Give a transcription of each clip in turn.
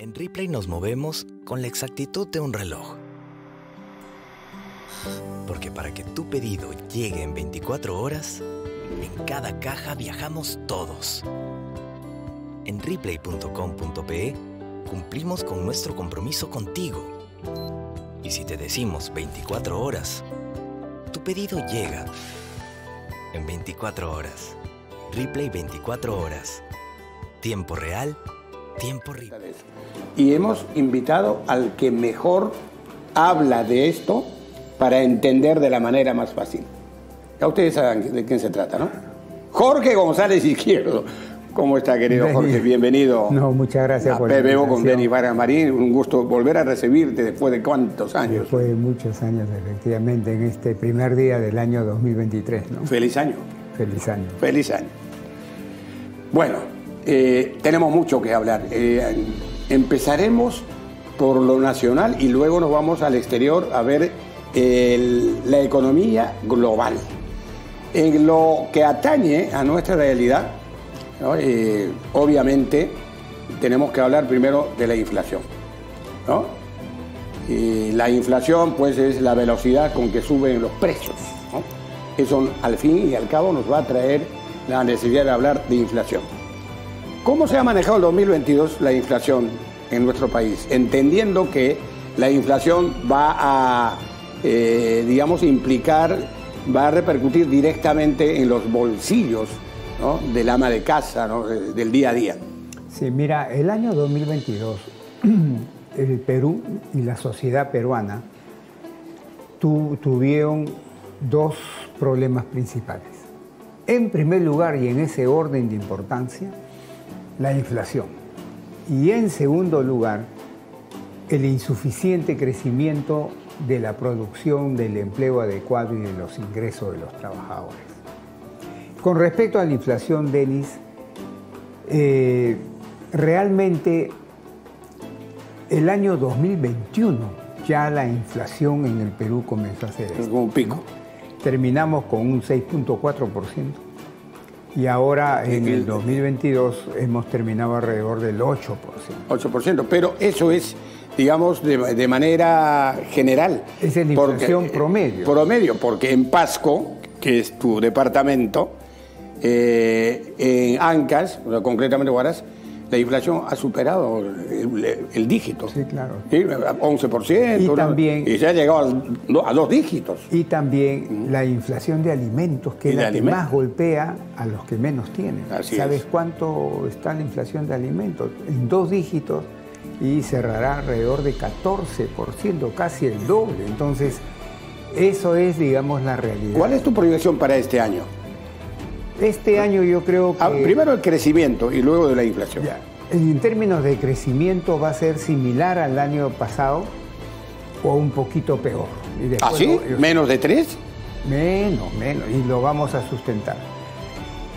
En Ripley nos movemos con la exactitud de un reloj. Porque para que tu pedido llegue en 24 horas, en cada caja viajamos todos. En Ripley.com.pe cumplimos con nuestro compromiso contigo. Y si te decimos 24 horas, tu pedido llega en 24 horas. Ripley 24 horas. Tiempo real, tiempo Ripley. Y hemos invitado al que mejor habla de esto para entender de la manera más fácil. Ya ustedes saben de quién se trata, ¿no? Jorge González Izquierdo. ¿Cómo está, querido Jorge? Bienvenido. No, muchas gracias por la invitación. invitación. Con Denis Vargas Marín. Un gusto volver a recibirte después de cuántos años. Después de muchos años, efectivamente, en este primer día del año 2023, ¿no? Feliz año. Feliz año. Feliz año. Bueno, tenemos mucho que hablar. Empezaremos por lo nacional y luego nos vamos al exterior a ver la economía global. En lo que atañe a nuestra realidad, ¿no? Obviamente tenemos que hablar primero de la inflación, ¿no? Y la inflación, pues, es la velocidad con que suben los precios, ¿no? Eso, al fin y al cabo, nos va a traer la necesidad de hablar de inflación. ¿Cómo se ha manejado el 2022 la inflación en nuestro país? Entendiendo que la inflación va a, digamos, implicar, va a repercutir directamente en los bolsillos, ¿no?, del ama de casa, ¿no?, del día a día. Sí, mira, el año 2022, el Perú y la sociedad peruana tuvieron dos problemas principales. En primer lugar, y en ese orden de importancia, la inflación. Y en segundo lugar, el insuficiente crecimiento de la producción, del empleo adecuado y de los ingresos de los trabajadores. Con respecto a la inflación, Denis, realmente el año 2021 ya la inflación en el Perú comenzó a ser un pico, ¿no? Terminamos con un 6.4%. Y ahora en el 2022 hemos terminado alrededor del 8%. 8%, pero eso es, digamos, de manera general. Es la inflación promedio. Promedio, porque en Pasco, que es tu departamento, en Ancash, o sea, concretamente Huaraz, la inflación ha superado el dígito. Sí, claro. ¿Sí? 11%. Y también, y ya ha llegado a 2 dígitos. Y también la inflación de alimentos, que es la que más golpea a los que menos tienen. ¿Sabes cuánto está la inflación de alimentos? En 2 dígitos y cerrará alrededor de 14%, casi el doble. Entonces, eso es, digamos, la realidad. ¿Cuál es tu proyección para este año? Este año yo creo que... Primero el crecimiento y luego de la inflación. Ya. En términos de crecimiento va a ser similar al año pasado o un poquito peor. Y ¿Ah, sí? ¿Menos de 3? Menos, y lo vamos a sustentar.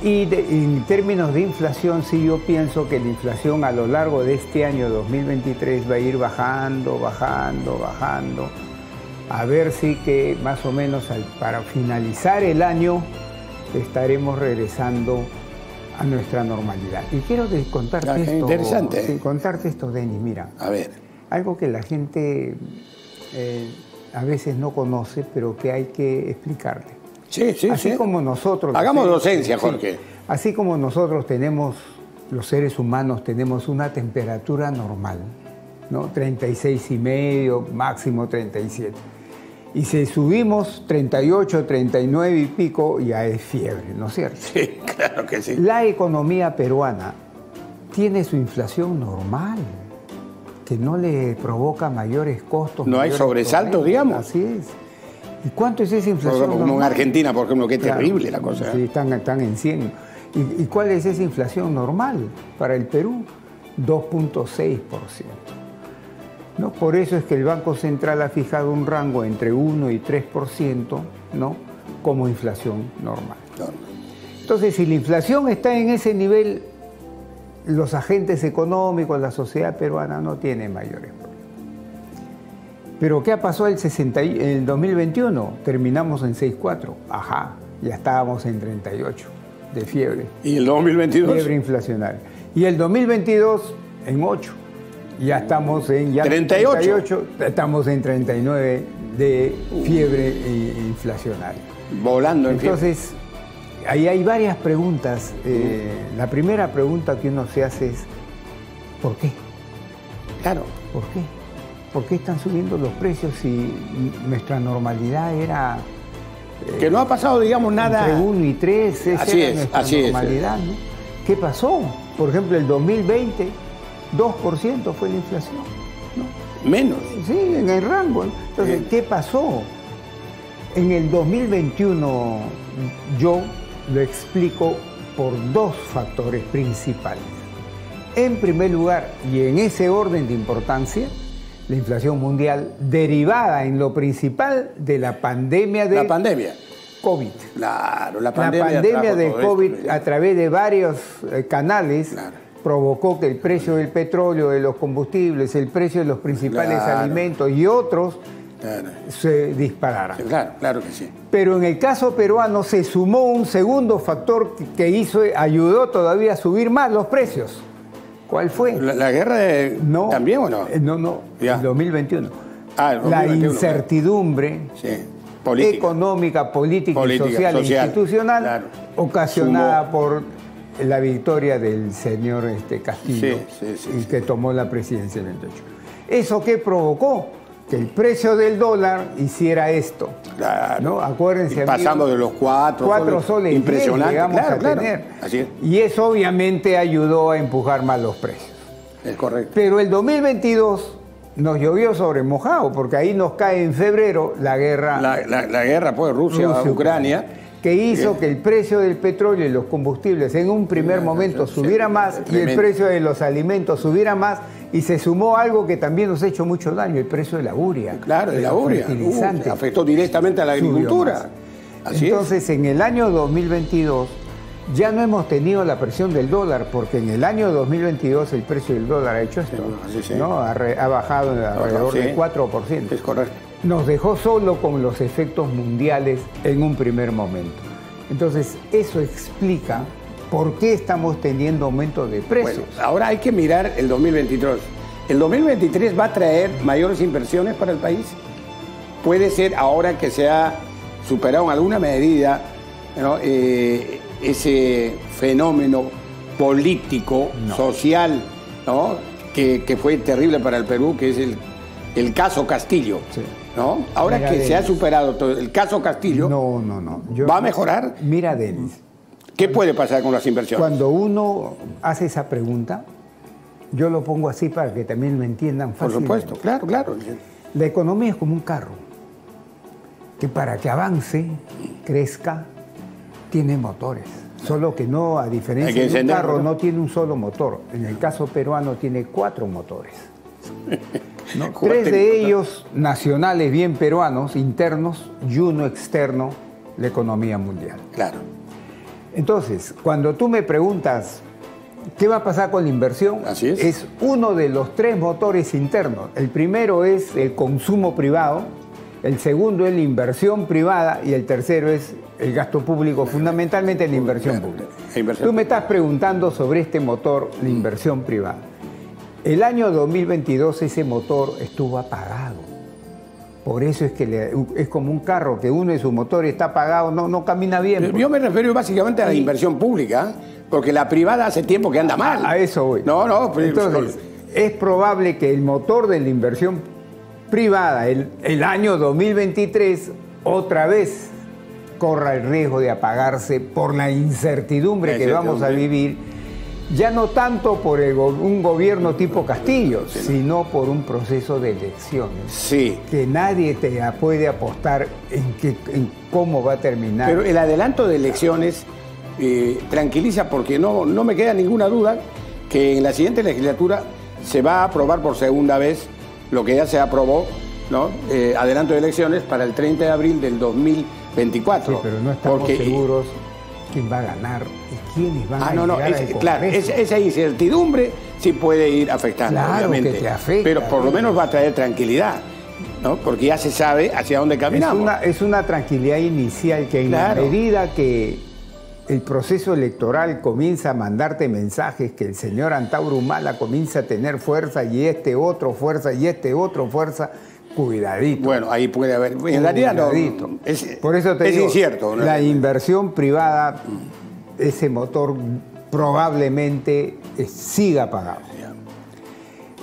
Y en términos de inflación, sí, yo pienso que la inflación a lo largo de este año 2023 va a ir bajando. A ver si que más o menos para finalizar el año estaremos regresando a nuestra normalidad. Y quiero contarte esto. Interesante. Sí, contarte esto, Denis. Mira, a ver. Algo que la gente a veces no conoce, pero que hay que explicarle. Sí. Así como nosotros... Hagamos docencia, Jorge. Sí, así como nosotros tenemos, los seres humanos, tenemos una temperatura normal, ¿no? 36,5, máximo 37. Y si subimos 38, 39 y pico, ya es fiebre, ¿no es cierto? Sí, claro que sí. La economía peruana tiene su inflación normal, que no le provoca mayores costos. No hay sobresaltos, digamos. Así es. ¿Y cuánto es esa inflación normal? Como en Argentina, por ejemplo, que es terrible la cosa. Sí, están en 100. ¿Y cuál es esa inflación normal para el Perú? 2.6%. ¿No? Por eso es que el Banco Central ha fijado un rango entre 1 y 3%, ¿no?, como inflación normal. Entonces, si la inflación está en ese nivel, los agentes económicos, la sociedad peruana no tiene mayores problemas. Pero ¿qué pasó el 2021? Terminamos en 6.4. Ajá, ya estábamos en 38 de fiebre. ¿Y el 2022? Fiebre inflacionaria. Y el 2022 en 8. Ya estamos en 38. Estamos en 39 de fiebre inflacionaria. Volando en fiebre. Entonces, ahí hay varias preguntas. La primera pregunta que uno se hace es, ¿por qué? Claro. ¿Por qué? ¿Por qué están subiendo los precios si nuestra normalidad era... que no ha pasado, digamos, nada... Entre 1 y 3, esa era nuestra normalidad, ¿no? ¿Qué pasó? Por ejemplo, el 2020, 2% fue la inflación, ¿no? Menos. Sí, en el rango, ¿no? Entonces, ¿qué pasó? En el 2021 yo lo explico por dos factores principales. En primer lugar, y en ese orden de importancia, la inflación mundial derivada en lo principal de la pandemia de COVID. Claro, la pandemia de COVID a través de varios canales provocó que el precio del petróleo, de los combustibles, el precio de los principales alimentos y otros se dispararan. Claro que sí. Pero en el caso peruano se sumó un segundo factor que ayudó todavía a subir más los precios. ¿Cuál fue? ¿La guerra también o no? No, ya. El 2021. El 2021. La incertidumbre económica, política y social e institucional ocasionada por la victoria del señor Castillo, que tomó la presidencia en el 28. ¿Eso qué provocó? Que el precio del dólar hiciera esto. Claro. ¿No? Acuérdense, pasando de los 4 soles impresionante, llegamos a tener. Así es. Y eso obviamente ayudó a empujar más los precios. Es correcto. Pero el 2022 nos llovió sobre mojado, porque ahí nos cae en febrero la guerra. La guerra, pues, Rusia-Ucrania. Que hizo que el precio del petróleo y los combustibles en un primer momento subiera más y el precio de los alimentos subiera más, y se sumó algo que también nos ha hecho mucho daño, el precio de la urea. Claro, de la urea. Afectó directamente a la agricultura. Entonces, en el año 2022 ya no hemos tenido la presión del dólar, porque en el año 2022 el precio del dólar ha hecho esto, ¿no? Ha bajado alrededor del 4%. Es correcto. Nos dejó solo con los efectos mundiales en un primer momento. Entonces, eso explica por qué estamos teniendo aumento de precios. Bueno, ahora hay que mirar el 2023. ¿El 2023 va a traer mayores inversiones para el país? Puede ser, ahora que se ha superado en alguna medida, ¿no? Ese fenómeno político, social, ¿no? que fue terrible para el Perú, que es el caso Castillo. ¿No? Ahora que se ha superado todo el caso Castillo, ¿va a mejorar? Mira, Denis, ¿qué puede pasar con las inversiones? Cuando uno hace esa pregunta, yo lo pongo así para que también lo entiendan fácilmente. Por supuesto, claro. La economía es como un carro, que para que avance, crezca, tiene motores. Solo que no, a diferencia de un carro, no tiene un solo motor. En el caso peruano tiene 4 motores. ¿No? 3 de ellos nacionales, bien peruanos, internos, y uno externo, la economía mundial. Claro. Entonces, cuando tú me preguntas qué va a pasar con la inversión, así es uno de los 3 motores internos. El primero es el consumo privado, el segundo es la inversión privada y el tercero es el gasto público, fundamentalmente la inversión pública. Tú me estás preguntando sobre este motor, la inversión privada. El año 2022 ese motor estuvo apagado. Por eso es que es como un carro, que uno de sus motores está apagado, no camina bien. Yo me refiero básicamente a la inversión pública, porque la privada hace tiempo que anda mal. A eso voy. Entonces, es probable que el motor de la inversión privada el año 2023 otra vez corra el riesgo de apagarse por la incertidumbre que vamos a vivir. Ya no tanto por un gobierno tipo Castillo, sino por un proceso de elecciones. Que nadie te puede apostar en cómo va a terminar. Pero el adelanto de elecciones tranquiliza, porque no me queda ninguna duda que en la siguiente legislatura se va a aprobar por segunda vez lo que ya se aprobó, ¿no? Adelanto de elecciones para el 30 de abril del 2024. Sí, pero no estamos seguros quién va a ganar y quiénes van a llegar al Congreso. Claro, esa incertidumbre sí puede ir afectando, obviamente. Que te afecta, pero por lo menos va a traer tranquilidad, ¿no? Porque ya se sabe hacia dónde caminamos. Es una tranquilidad inicial que en la medida que el proceso electoral comienza a mandarte mensajes que el señor Antauro Humala comienza a tener fuerza y este otro fuerza y este otro fuerza, cuidadito. Bueno, ahí puede haber... En realidad no, por eso te digo, incierto, ¿no? La inversión privada, ese motor probablemente siga apagado.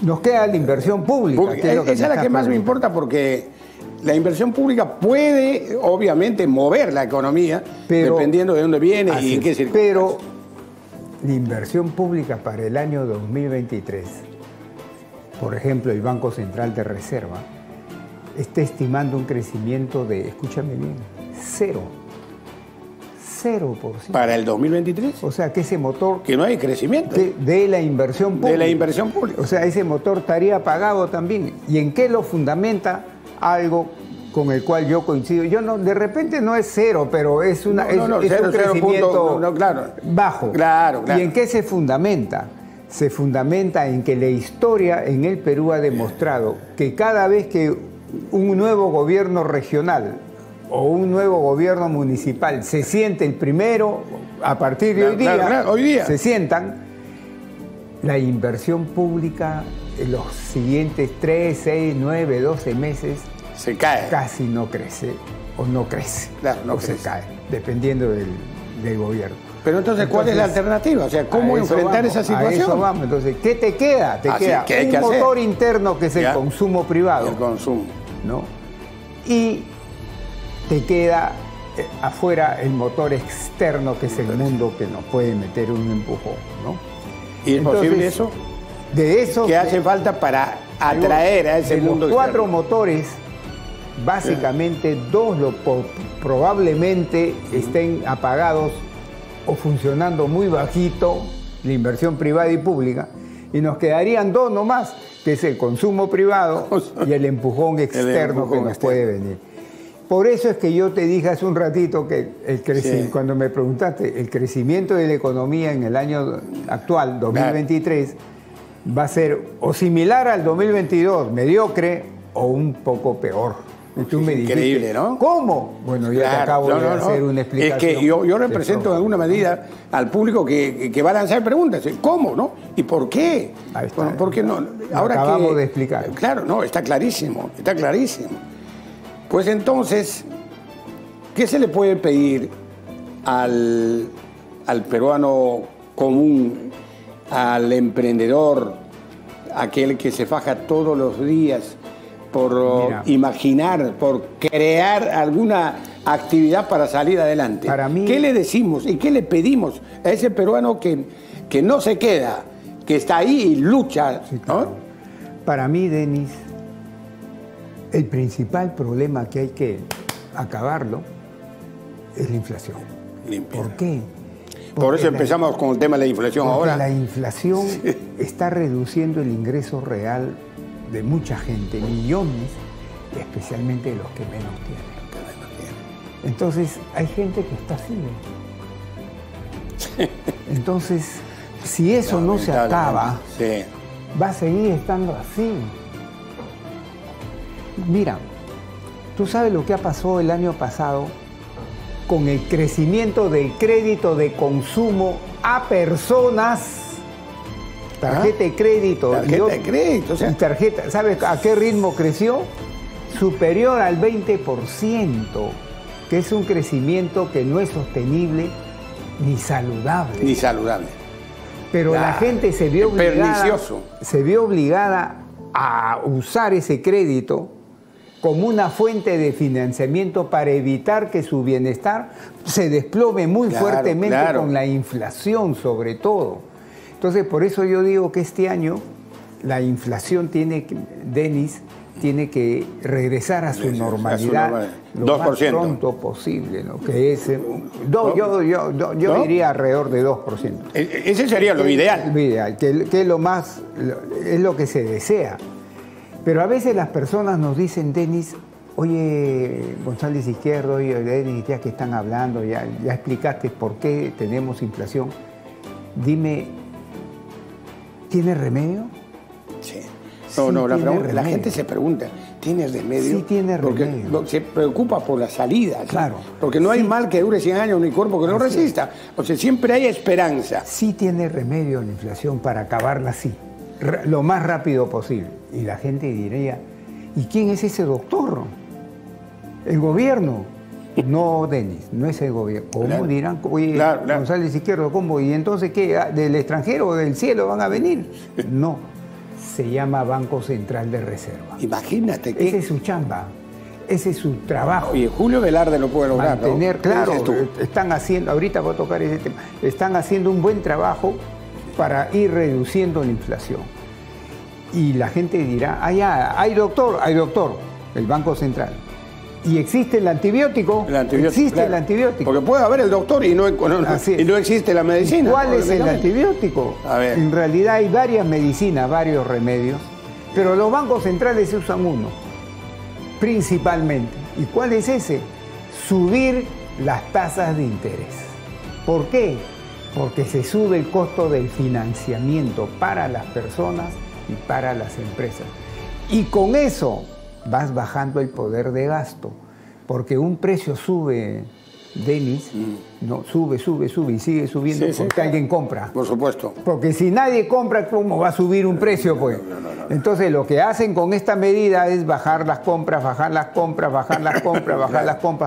Nos queda la inversión pública. Esa es la que más me importa porque la inversión pública puede, obviamente, mover la economía dependiendo de dónde viene y en qué circunstancias. Pero la inversión pública para el año 2023, por ejemplo, el Banco Central de Reserva, está estimando un crecimiento de, escúchame bien, 0%. ¿Para el 2023? O sea, que ese motor... Que no hay crecimiento. De la inversión pública. De la inversión pública. O sea, ese motor estaría apagado también. ¿Y en qué lo fundamenta? Algo con el cual yo coincido. Yo no, de repente no es 0, pero es, un crecimiento bajo. Claro. ¿Y en qué se fundamenta? Se fundamenta en que la historia en el Perú ha demostrado que cada vez que un nuevo gobierno regional o un nuevo gobierno municipal se siente el primero, a partir de hoy día, se sientan, la inversión pública en los siguientes 3, 6, 9, 12 meses se cae. Casi no crece o no crece. Claro, no crece. Se cae, dependiendo del gobierno. Pero entonces, ¿cuál es la alternativa? O sea, ¿cómo enfrentar esa situación? A eso vamos. Entonces, ¿qué te queda? Te queda un motor interno que es el consumo privado. El consumo. ¿No? Y te queda afuera el motor externo, que es el mundo, que nos puede meter un empujón, ¿no? ¿Y es posible eso? De eso ¿Qué hace falta para atraer a ese mundo? Los 4 motores, básicamente 2 probablemente estén apagados o funcionando muy bajito, la inversión privada y pública, y nos quedarían 2 nomás, que es el consumo privado y el empujón externo que nos puede venir. Por eso es que yo te dije hace un ratito que cuando me preguntaste, el crecimiento de la economía en el año actual, 2023, va a ser o similar al 2022, mediocre, o un poco peor. Y tú me dijiste, increíble, ¿no? ¿Cómo? Bueno, yo te acabo de hacer una explicación. Es que yo represento de alguna medida al público que va a lanzar preguntas. ¿Cómo, no? ¿Y por qué? Ahí está. Bueno, ¿por qué no? Ahora acabamos de explicar. Claro, no, está clarísimo, está clarísimo. Pues entonces, ¿qué se le puede pedir al peruano común, al emprendedor, aquel que se faja todos los días por imaginar, por crear alguna actividad para salir adelante? Para mí, ¿qué le decimos y qué le pedimos a ese peruano que no se queda, que está ahí y lucha? Sí, claro. ¿No? Para mí, Denis, el principal problema que hay que acabarlo es la inflación. Limpia. ¿Por qué? Por eso empezamos con el tema de la inflación ahora. La inflación está reduciendo el ingreso real de mucha gente, millones, especialmente de los que menos tienen. Entonces, hay gente que está así. Entonces, si eso no se acaba, va a seguir estando así. Mira, tú sabes lo que ha pasado el año pasado con el crecimiento del crédito de consumo a personas. Tarjeta de crédito. Tarjeta de crédito. Tarjeta, ¿sabes a qué ritmo creció? Superior al 20%, que es un crecimiento que no es sostenible ni saludable. Ni saludable. Pero la gente se vio obligada a usar ese crédito como una fuente de financiamiento para evitar que su bienestar se desplome muy fuertemente con la inflación, sobre todo. Entonces, por eso yo digo que este año la inflación Denis, tiene que regresar a su normalidad lo más pronto posible, ¿no? Que es, yo diría alrededor de 2%. Ese sería lo ideal. Que es lo que se desea. Pero a veces las personas nos dicen, Denis, oye, González Izquierdo, oye, Denis, ya que están hablando, ya explicaste por qué tenemos inflación. Dime, ¿tiene remedio? Sí. No, Sí tiene la gente se pregunta, ¿tiene remedio? Sí tiene Porque remedio. se preocupa por la salida. ¿sí? Claro. Porque no hay mal que dure 100 años ni cuerpo que no Así resista. O sea, siempre hay esperanza. Sí tiene remedio la inflación para acabarla así, lo más rápido posible. Y la gente diría, ¿y quién es ese doctor? ¿El gobierno? No, Denis, no es el gobierno. ¿Cómo Claro. dirán? Oye, Claro. González Izquierdo, ¿cómo? ¿Y entonces qué? ¿Del extranjero o del cielo van a venir? No, se llama Banco Central de Reserva. Imagínate Esa que... es su chamba, ese es su trabajo. Oye, Julio Velarde lo puede lograr, Mantener, ¿no? ¿Qué claro, dices tú? están haciendo, ahorita voy a tocar ese tema, están haciendo un buen trabajo para ir reduciendo la inflación. Y la gente dirá, hay doctor, el Banco Central. ¿Y existe el antibiótico? Existe claro. el antibiótico. Porque puede haber el doctor y no Así es. existe la medicina. ¿Cuál ¿no? es el medicamento. antibiótico? A ver. En realidad hay varias medicinas, varios remedios, pero los bancos centrales usan uno, principalmente. ¿Y cuál es ese? Subir las tasas de interés. ¿Por qué? Porque se sube el costo del financiamiento para las personas y para las empresas. Y con eso vas bajando el poder de gasto, porque un precio sube, Denis, no, sube y sigue subiendo Sí, sí, porque claro. alguien compra. Por supuesto. Porque si nadie compra, ¿cómo va a subir un precio? Pues? Entonces lo que hacen con esta medida es bajar las compras, bajar las compras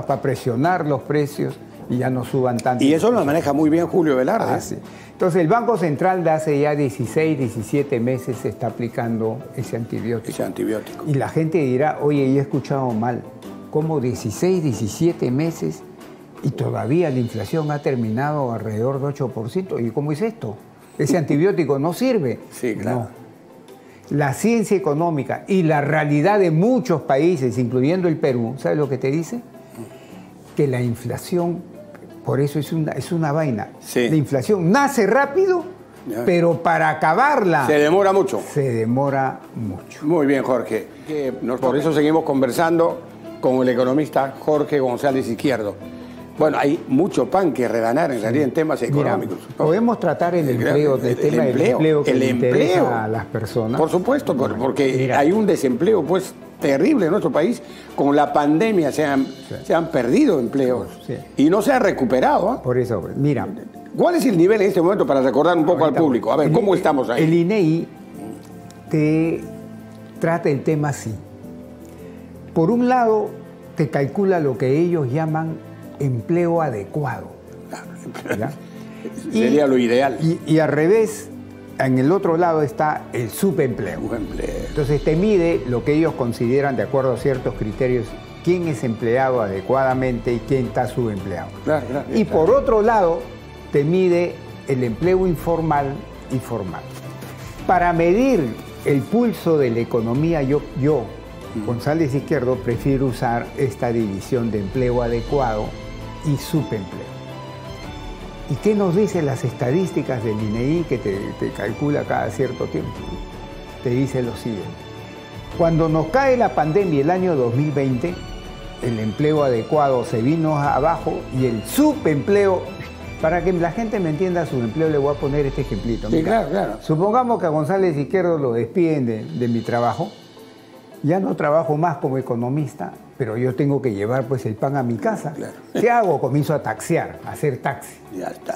para presionar los precios y ya no suban tanto. Y eso lo maneja muy bien Julio Velarde. Ah, sí. Entonces el Banco Central de hace ya 16, 17 meses se está aplicando ese antibiótico. Ese antibiótico. Y la gente dirá, oye, yo he escuchado mal, ¿cómo 16, 17 meses y todavía la inflación ha terminado alrededor de 8%? ¿Y cómo es esto? Ese antibiótico no sirve. Sí, claro. No. La ciencia económica y la realidad de muchos países, incluyendo el Perú, ¿sabes lo que te dice? Que la inflación, por eso es una vaina. Sí. La inflación nace rápido, Ya. pero para acabarla Se demora mucho. se demora mucho. Muy bien, Jorge. Por eso seguimos conversando con el economista Jorge González Izquierdo. Bueno, hay mucho pan que reganar en realidad en temas económicos. Mira, podemos tratar el empleo, el tema del empleo que le interesa a las personas. Por supuesto, porque Mira. hay un desempleo pues terrible en nuestro país. Con la pandemia se han perdido empleos Sí. y no se ha recuperado. ¿Ah? Por eso, mira. ¿Cuál es el nivel en este momento para recordar un poco ahorita al público? A ver, ¿cómo estamos ahí? El INEI te trata el tema así. Por un lado, te calcula lo que ellos llaman empleo adecuado. ¿Ya? Sería lo ideal. Y al revés, en el otro lado está el subempleo. Un empleo. Entonces te mide lo que ellos consideran, de acuerdo a ciertos criterios, quién es empleado adecuadamente y quién está subempleado. Claro. Y por otro lado, te mide el empleo informal y formal. Para medir el pulso de la economía, yo González Izquierdo, prefiero usar esta división de empleo adecuado y subempleo. ¿Y qué nos dicen las estadísticas del INEI que te calcula cada cierto tiempo? Te dice lo siguiente. Cuando nos cae la pandemia el año 2020, el empleo adecuado se vino abajo y el subempleo, para que la gente me entienda subempleo, le voy a poner este ejemplito. Sí, Mira, claro. Supongamos que a González Izquierdo lo despiden de mi trabajo. Ya no trabajo más como economista, pero yo tengo que llevar pues el pan a mi casa. Claro. ¿Qué hago? Comienzo a taxiar, a hacer taxi. Ya está.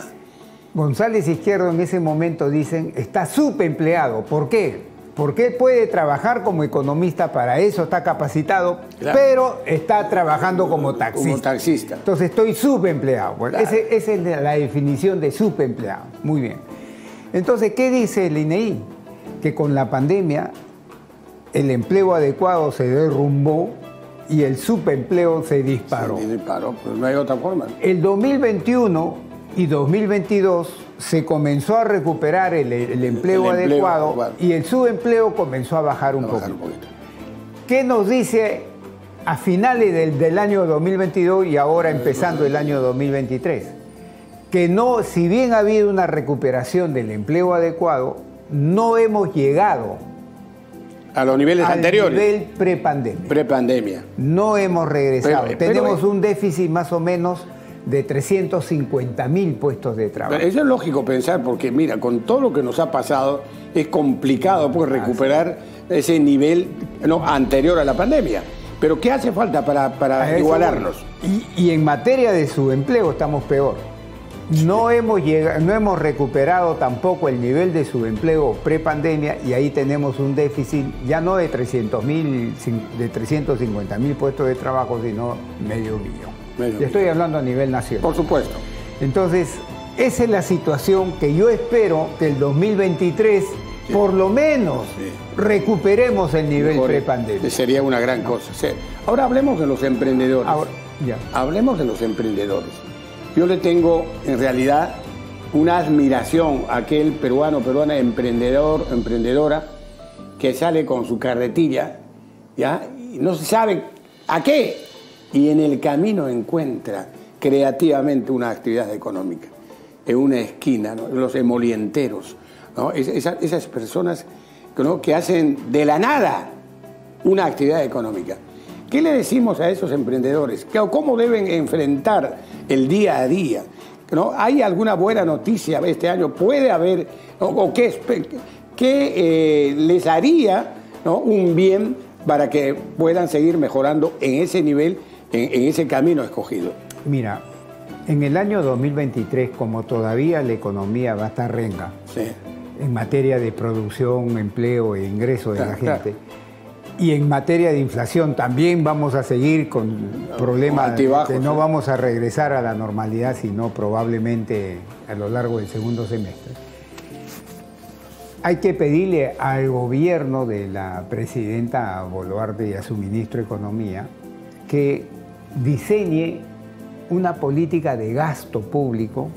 González Izquierdo en ese momento dicen está subempleado. ¿Por qué? Porque él puede trabajar como economista, para eso está capacitado, Claro. pero está trabajando como taxista. Como taxista. Entonces estoy subempleado. Bueno, Claro. esa es la definición de subempleado. Muy bien. Entonces, ¿qué dice el INEI? Que con la pandemia el empleo adecuado se derrumbó y el subempleo se disparó. Sí, disparó, pues no hay otra forma. El 2021 y 2022 se comenzó a recuperar el empleo adecuado y el subempleo comenzó a bajar un poco. ¿Qué nos dice a finales del año 2022 y ahora empezando el año 2023? Que no, si bien ha habido una recuperación del empleo adecuado, no hemos llegado A los niveles al anteriores. nivel prepandemia. Prepandemia. No hemos regresado. Pero- Tenemos un déficit más o menos de 350.000 puestos de trabajo. Pero eso es lógico pensar, porque mira, con todo lo que nos ha pasado, es complicado pues recuperar ese nivel anterior a la pandemia. Pero ¿qué hace falta para igualarnos? Y en materia de subempleo estamos peor. No hemos recuperado tampoco el nivel de subempleo prepandemia y ahí tenemos un déficit ya no de 350.000 puestos de trabajo, sino medio millón. Y estoy hablando a nivel nacional. Por supuesto. Entonces, esa es la situación que yo espero que el 2023 por lo menos recuperemos el nivel prepandemia. Sería una gran cosa. Ahora hablemos de los emprendedores. Hablemos de los emprendedores. Yo le tengo, en realidad, una admiración a aquel peruana, emprendedora, que sale con su carretilla, ¿ya? Y no se sabe a qué, y en el camino encuentra creativamente una actividad económica. En una esquina, ¿no? Los emolienteros, ¿no? Esas personas, ¿no?, que hacen de la nada una actividad económica. ¿Qué le decimos a esos emprendedores? ¿Cómo deben enfrentar el día a día? ¿No? ¿Hay alguna buena noticia este año? ¿Puede haber, ¿no?, o qué les haría, ¿no?, un bien para que puedan seguir mejorando en ese nivel, en ese camino escogido? Mira, en el año 2023, como todavía la economía va a estar renga, en materia de producción, empleo e ingreso de la gente, y en materia de inflación también vamos a seguir con problemas que no vamos a regresar a la normalidad, sino probablemente a lo largo del segundo semestre. Hay que pedirle al gobierno de la presidenta Boluarte y a su ministro de Economía que diseñe una política de gasto público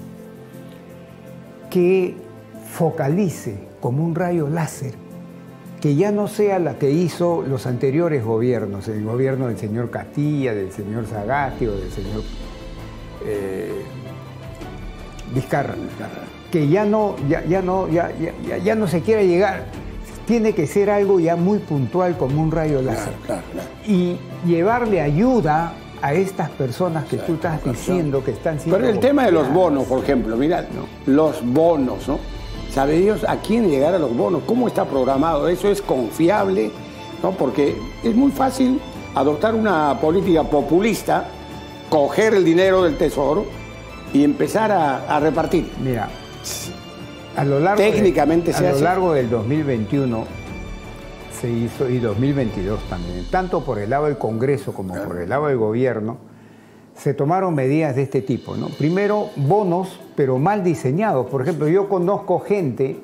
que focalice como un rayo láser, que ya no sea la que hizo los anteriores gobiernos, el gobierno del señor Castilla, del señor Sagasti o del señor Vizcarra, que ya no se quiera llegar. Tiene que ser algo ya muy puntual como un rayo láser. Y llevarle ayuda a estas personas que tú estás diciendo que están siendo... Pero el tema de los bonos, por ejemplo, mira, los bonos, ¿no? ¿Sabe Dios a quién llegar a los bonos? ¿Cómo está programado? ¿Eso es confiable? ¿No? Porque es muy fácil adoptar una política populista, coger el dinero del tesoro y empezar a repartir. Mira, a lo largo del 2021 se hizo, y 2022 también, tanto por el lado del Congreso como por el lado del gobierno, se tomaron medidas de este tipo, ¿no? Primero, bonos, pero mal diseñados. Por ejemplo, yo conozco gente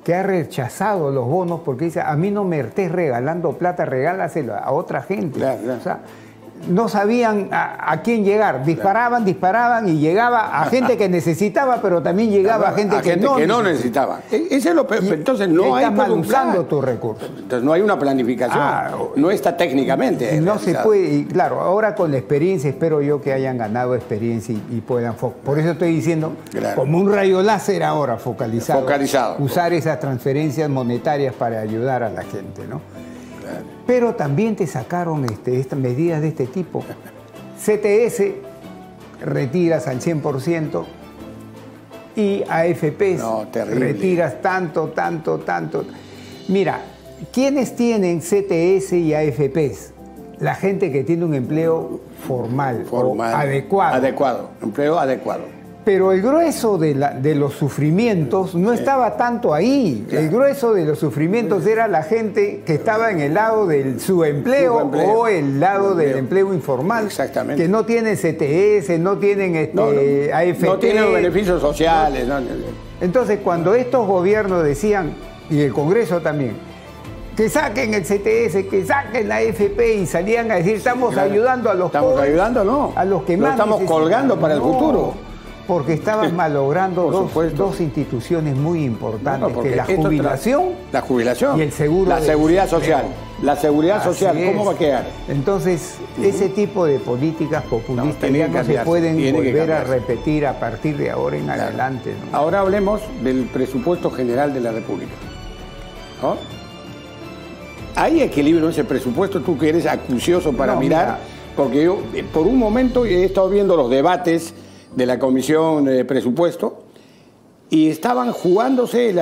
que ha rechazado los bonos porque dice, a mí no me estés regalando plata, regálaselo a otra gente. O sea, no sabían a quién llegar. Disparaban y llegaba a gente que necesitaba, pero también llegaba a gente que no necesitaba. Ese es lo peor. Entonces no hay mal usando tus recursos. Entonces no hay una planificación. No está técnicamente. No se puede. Y claro, ahora con la experiencia espero yo que hayan ganado experiencia y puedan. Por eso estoy diciendo, como un rayo láser ahora focalizado. Usar esas transferencias monetarias para ayudar a la gente, ¿no? Pero también te sacaron estas medidas de este tipo. CTS retiras al 100% y AFPs retiras tanto. Mira, ¿quiénes tienen CTS y AFPs? La gente que tiene un empleo formal. O adecuado. Empleo adecuado. Pero el grueso de los sufrimientos no estaba tanto ahí. El grueso de los sufrimientos era la gente que estaba en el lado del subempleo o el lado del empleo informal. Exactamente. Que no tienen CTS, no tienen AFP. No tienen beneficios sociales. Entonces, cuando estos gobiernos decían, y el Congreso también, que saquen el CTS, que saquen la AFP y salían a decir, estamos ayudando a los pobres. Estamos ayudando, no. A los que más estamos colgando para el futuro. Porque estaban malogrando dos instituciones muy importantes, que la jubilación y el seguro. La seguridad social. La seguridad social, ¿cómo va a quedar? Entonces, ese tipo de políticas populistas ya no se pueden volver a repetir a partir de ahora en adelante, ¿no? Ahora hablemos del presupuesto general de la República, ¿no? ¿Hay equilibrio en ese presupuesto? Tú que eres acucioso para mirar, porque yo por un momento he estado viendo los debates de la Comisión de Presupuesto y estaban jugándose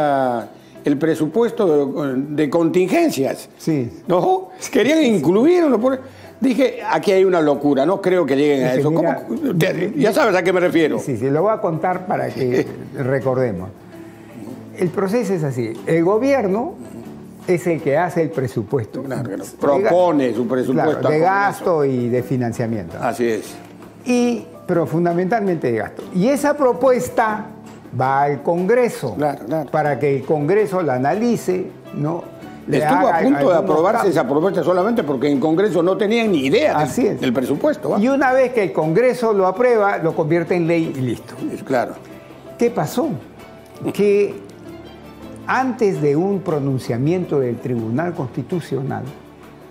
el presupuesto de contingencias. Sí. ¿No? Querían incluirlo. Dije, aquí hay una locura, no creo que lleguen a eso. Mira, Ya sabes a qué me refiero. Sí, lo voy a contar para que recordemos. El proceso es así. El gobierno es el que hace el presupuesto. Claro, propone su presupuesto. Claro, de gasto y de financiamiento. Así es. Pero fundamentalmente de gasto. Y esa propuesta va al Congreso, claro. para que el Congreso la analice, ¿no? Estuvo a punto de aprobarse esa propuesta solamente porque en Congreso no tenían ni idea del presupuesto. ¿Va? Y una vez que el Congreso lo aprueba, lo convierte en ley y listo. Claro. ¿Qué pasó? Que antes de un pronunciamiento del Tribunal Constitucional,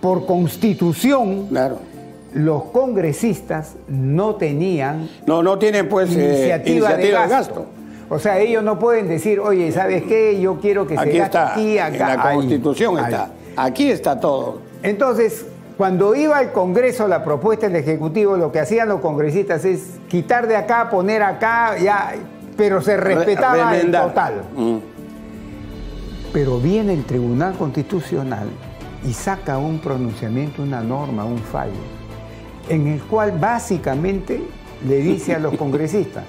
por Constitución, claro, los congresistas no tenían no tienen pues iniciativa de gasto. O sea, ellos no pueden decir, oye, ¿sabes qué? Yo quiero que se gaste aquí, acá. En la Constitución está. Aquí está todo. Entonces, cuando iba al Congreso la propuesta del Ejecutivo, lo que hacían los congresistas es quitar de acá, poner acá, ya, pero se respetaba el total. Pero viene el Tribunal Constitucional y saca un pronunciamiento, una norma, un fallo, en el cual básicamente le dice a los congresistas,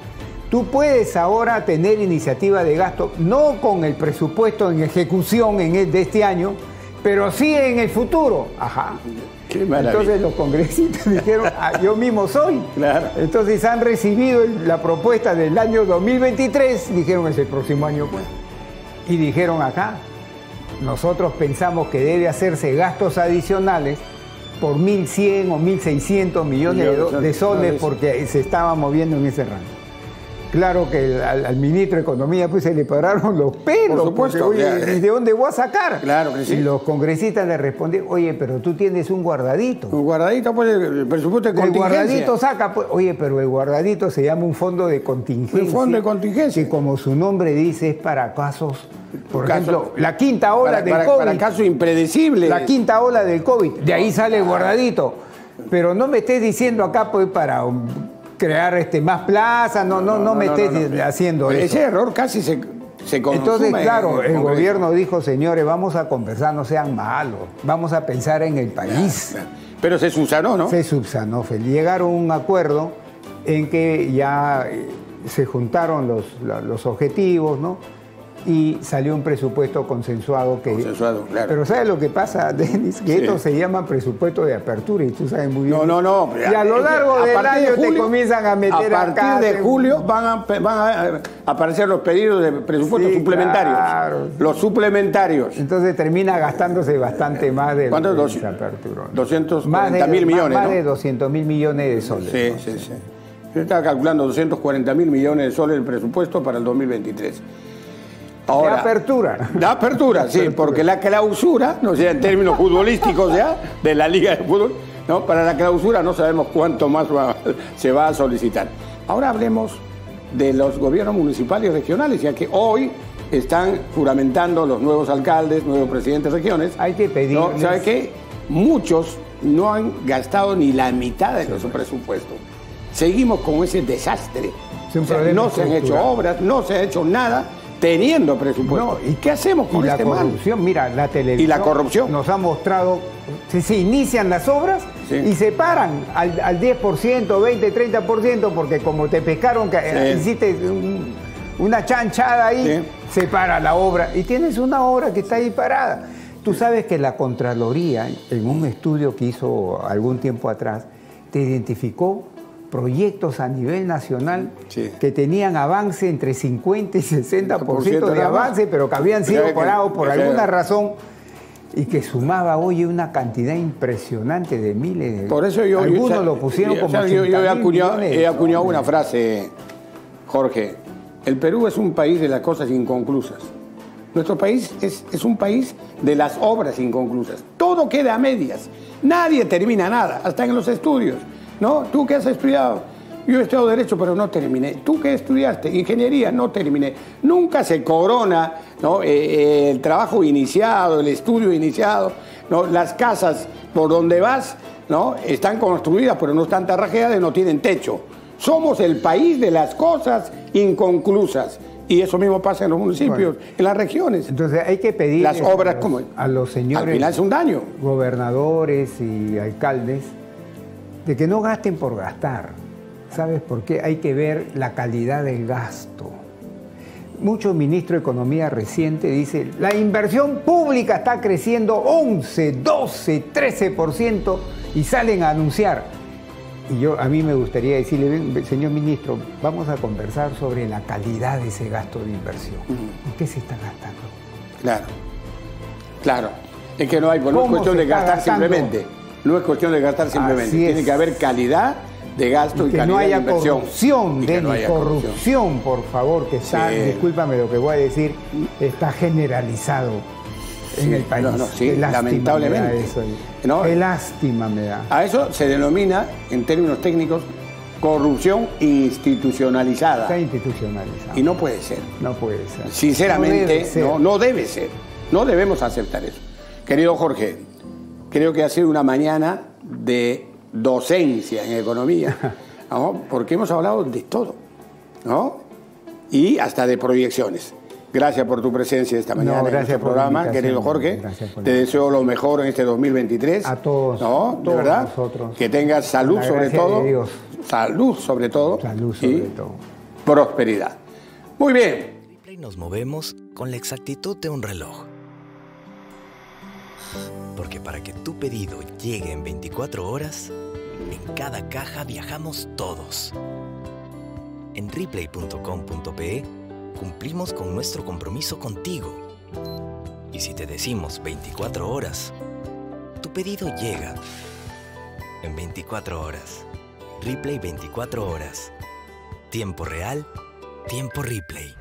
tú puedes ahora tener iniciativa de gasto, no con el presupuesto en ejecución de este año, pero sí en el futuro. Ajá. Qué maravilla. Entonces los congresistas dijeron, yo mismo soy. Claro. Entonces han recibido la propuesta del año 2023, dijeron es el próximo año pues. Y dijeron acá, nosotros pensamos que debe hacerse gastos adicionales por 1.100 o 1.600 millones de soles porque se estaba moviendo en ese rango. Claro que al ministro de Economía pues se le pararon los pelos. Por supuesto. Porque, oye, ¿de dónde voy a sacar? Claro que sí. Y los congresistas le respondieron, oye, pero tú tienes un guardadito. Un guardadito, pues el presupuesto de contingencia. El guardadito saca, pues, oye, pero el guardadito se llama un fondo de contingencia. Un fondo de contingencia. Que como su nombre dice es para casos, por ejemplo, la quinta ola del COVID. Para casos impredecibles. La quinta ola del COVID. De ahí sale el guardadito. Pero no me estés diciendo acá pues para crear más plazas, no me estés haciendo eso. Ese error casi se consume. Entonces, claro, el gobierno dijo, señores, vamos a conversar, no sean malos, vamos a pensar en el país. Pero se subsanó, ¿no? Se subsanó, llegaron a un acuerdo en que ya se juntaron los objetivos, ¿no? Y salió un presupuesto consensuado. Consensuado, claro. Pero ¿sabes lo que pasa, Denis? Que esto se llama presupuesto de apertura y tú sabes muy bien. No. Y a lo largo del año te comienzan a meter acá. A partir de julio van a aparecer los pedidos de presupuestos suplementarios. Claro. Los suplementarios. Entonces termina gastándose bastante más de esa apertura. 240.000 millones, Más de 200.000 millones de soles. Sí. Yo estaba calculando 240.000 millones de soles el presupuesto para el 2023. Ahora, de apertura, sí, porque la clausura, no sé, en términos futbolísticos ya, de la Liga de Fútbol, ¿no? Para la clausura no sabemos cuánto más se va a solicitar. Ahora hablemos de los gobiernos municipales y regionales, ya que hoy están juramentando los nuevos alcaldes, nuevos presidentes de regiones. Hay que pedirles... ¿No? ¿Sabe qué? Muchos no han gastado ni la mitad de su presupuesto. Seguimos con ese desastre. No se han hecho obras, no se ha hecho nada teniendo presupuesto. No, ¿y qué hacemos con este mal? Mira, la televisión. Y la corrupción. Nos ha mostrado, se inician las obras y se paran al 10%, 20, 30%, porque como te pescaron que hiciste una chanchada ahí, se para la obra. Y tienes una obra que está ahí parada. Tú sabes que la Contraloría, en un estudio que hizo algún tiempo atrás, te identificó proyectos a nivel nacional que tenían avance entre 50 y 60% de avance, pero que habían sido parados por alguna razón y que sumaba hoy una cantidad impresionante de miles de... Por eso algunos lo pusieron como 80.000 millones. He acuñado una frase, Jorge. El Perú es un país de las cosas inconclusas. Nuestro país es un país de las obras inconclusas. Todo queda a medias. Nadie termina nada, hasta en los estudios. ¿No? ¿Tú qué has estudiado? Yo he estudiado Derecho, pero no terminé. ¿Tú qué estudiaste? Ingeniería, no terminé. Nunca se corona, ¿no? El trabajo iniciado, el estudio iniciado, ¿no? Las casas por donde vas, ¿no? Están construidas, pero no están tarrajeadas y no tienen techo. Somos el país de las cosas inconclusas. Y eso mismo pasa en los municipios, en las regiones. Entonces hay que pedir Las obras como a los señores al final es un daño. gobernadores y alcaldes de que no gasten por gastar. ¿Sabes por qué? Hay que ver la calidad del gasto. Mucho ministro de Economía reciente dice, la inversión pública está creciendo 11, 12, 13% y salen a anunciar. Y a mí me gustaría decirle, señor ministro, vamos a conversar sobre la calidad de ese gasto de inversión. ¿En qué se está gastando? Claro. Es que no hay, no es cuestión de gastar simplemente. No es cuestión de gastar simplemente. Tiene que haber calidad de gasto y calidad no haya de inversión. Corrupción, corrupción, por favor, que está, discúlpame lo que voy a decir, está generalizado en el país. Lamentablemente. Qué lástima me da. A eso se denomina, en términos técnicos, corrupción institucionalizada. Está institucionalizada. Y no puede ser. No puede ser. Sinceramente, no debe ser. No debemos aceptar eso. Querido Jorge, creo que ha sido una mañana de docencia en economía, ¿no? Porque hemos hablado de todo, ¿no? Y hasta de proyecciones. Gracias por tu presencia esta mañana en nuestro programa, querido Jorge. Te deseo lo mejor en este 2023. A todos. ¿No? De verdad. Nosotros. Que tengas salud sobre todo. Salud sobre todo. Y prosperidad. Muy bien. En Ripley nos movemos con la exactitud de un reloj. Porque para que tu pedido llegue en 24 horas, en cada caja viajamos todos. En Ripley.com.pe cumplimos con nuestro compromiso contigo. Y si te decimos 24 horas, tu pedido llega en 24 horas. Ripley 24 horas. Tiempo real, tiempo Ripley.